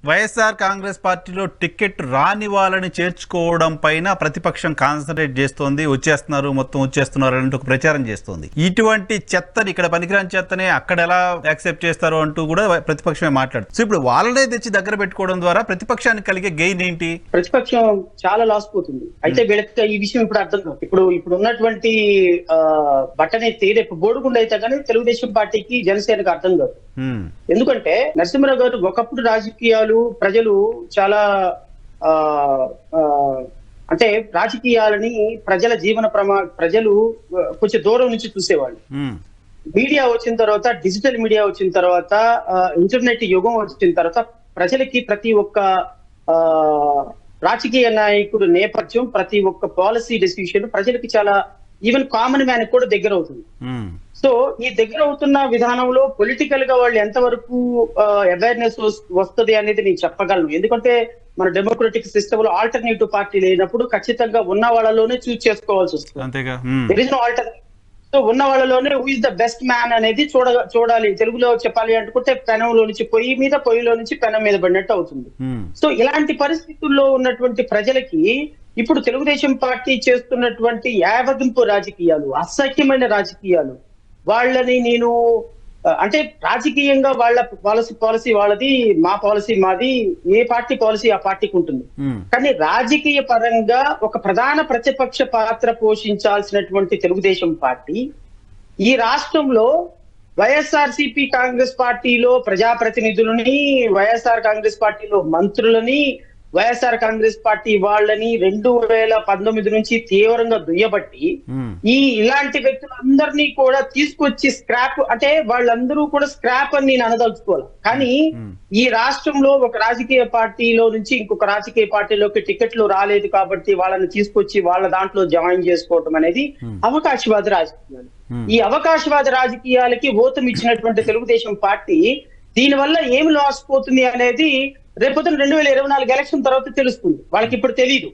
వైఎస్ఆర్ కాంగ్రెస్ పార్టీలో టికెట్ రాని వాళ్ళని చేర్చుకోవడం పైన ప్రతిపక్షం కాన్సన్ట్రేట్ చేస్తోంది. వచ్చేస్తున్నారు, మొత్తం వచ్చేస్తున్నారు అంటూ ఒక ప్రచారం చేస్తోంది. ఇటువంటి చెత్తని, ఇక్కడ పనికిరాని చెత్తనే అక్కడ ఎలా యాక్సెప్ట్ చేస్తారో అంటూ కూడా ప్రతిపక్షమే మాట్లాడుతుంది. సో ఇప్పుడు వాళ్ళనే తెచ్చి దగ్గర పెట్టుకోవడం ద్వారా ప్రతిపక్షానికి కలిగే గెయిన్ ఏంటి? ప్రతిపక్షం చాలా లాస్ పోతుంది. అయితే వీళ్ళకి ఈ విషయం ఇప్పుడు అర్థం కాదు. ఇప్పుడు ఉన్నటువంటి బట్టనైతే రేపు బోడుగుండ అయితే కానీ తెలుగుదేశం పార్టీకి జనసేనకు అర్థం కాదు. ఎందుకంటే నరసింహరావు గారు ఒకప్పుడు రాజకీయాలు ప్రజలు చాలా అంటే రాజకీయాలని ప్రజల జీవన ప్రజలు కొంచెం దూరం నుంచి చూసేవాళ్ళు. మీడియా వచ్చిన తర్వాత, డిజిటల్ మీడియా వచ్చిన తర్వాత, ఇంటర్నెట్ యుగం వచ్చిన తర్వాత ప్రజలకి ప్రతి ఒక్క రాజకీయ నాయకుడు నేపథ్యం, ప్రతి ఒక్క పాలసీ డెసిషన్ ప్రజలకి చాలా, ఈవెన్ కామన్ మ్యాన్ కూడా దగ్గర అవుతుంది. సో ఈ దగ్గర అవుతున్న విధానంలో పొలిటికల్ గా వాళ్ళు ఎంతవరకు అవేర్నెస్ వస్తుంది అనేది నేను చెప్పగలను. ఎందుకంటే మన డెమోక్రటిక్ సిస్టమ్ లో ఆల్టర్నేటివ్ పార్టీ లేనప్పుడు ఖచ్చితంగా ఉన్న వాళ్ళలోనే చూస్ చేసుకోవాల్సి వస్తుంది. సో ఉన్న వాళ్ళలోనే who is the best man అనేది చూడాలి. తెలుగులో చెప్పాలి అనుకుంటే పెనంలో నుంచి పొయ్యిలో నుంచి పెనం మీద పడినట్టు అవుతుంది. సో ఇలాంటి పరిస్థితుల్లో ఉన్నటువంటి ప్రజలకి ఇప్పుడు తెలుగుదేశం పార్టీ చేస్తున్నటువంటి యావగింపు రాజకీయాలు, అసహ్యమైన రాజకీయాలు, వాళ్ళని నేను అంటే రాజకీయంగా వాళ్ళ పాలసీ వాళ్ళది, మా పాలసీ మాది, ఏ పార్టీ పాలసీ ఆ పార్టీకి ఉంటుంది. కానీ రాజకీయ పరంగా ఒక ప్రధాన ప్రతిపక్ష పాత్ర పోషించాల్సినటువంటి తెలుగుదేశం పార్టీ ఈ రాష్ట్రంలో వైఎస్ఆర్సీపీ కాంగ్రెస్ పార్టీలో ప్రజాప్రతినిధులని, వైఎస్ఆర్ కాంగ్రెస్ పార్టీలో మంత్రులని, వైఎస్ఆర్ కాంగ్రెస్ పార్టీ వాళ్ళని 2019 నుంచి తీవ్రంగా దుయ్యబట్టి ఇలాంటి వ్యక్తులందరినీ కూడా తీసుకొచ్చి స్క్రాప్, అంటే వాళ్ళందరూ కూడా స్క్రాప్ అని నేను అనదలుచుకోవాలి. కానీ ఈ రాష్ట్రంలో ఒక రాజకీయ పార్టీలో నుంచి ఇంకొక రాజకీయ పార్టీలోకి టికెట్లు రాలేదు కాబట్టి వాళ్ళని తీసుకొచ్చి వాళ్ళ దాంట్లో జాయిన్ చేసుకోవటం అనేది అవకాశవాద రాజకీయాలు. ఈ అవకాశవాద రాజకీయాలకి ఓతం ఇచ్చినటువంటి తెలుగుదేశం పార్టీ దీని వల్ల ఏమి లాస్ పోతుంది అనేది రేపొద్దున 2024 ఎలక్షన్ తర్వాత తెలుస్తుంది. వాళ్ళకి ఇప్పుడు తెలియదు.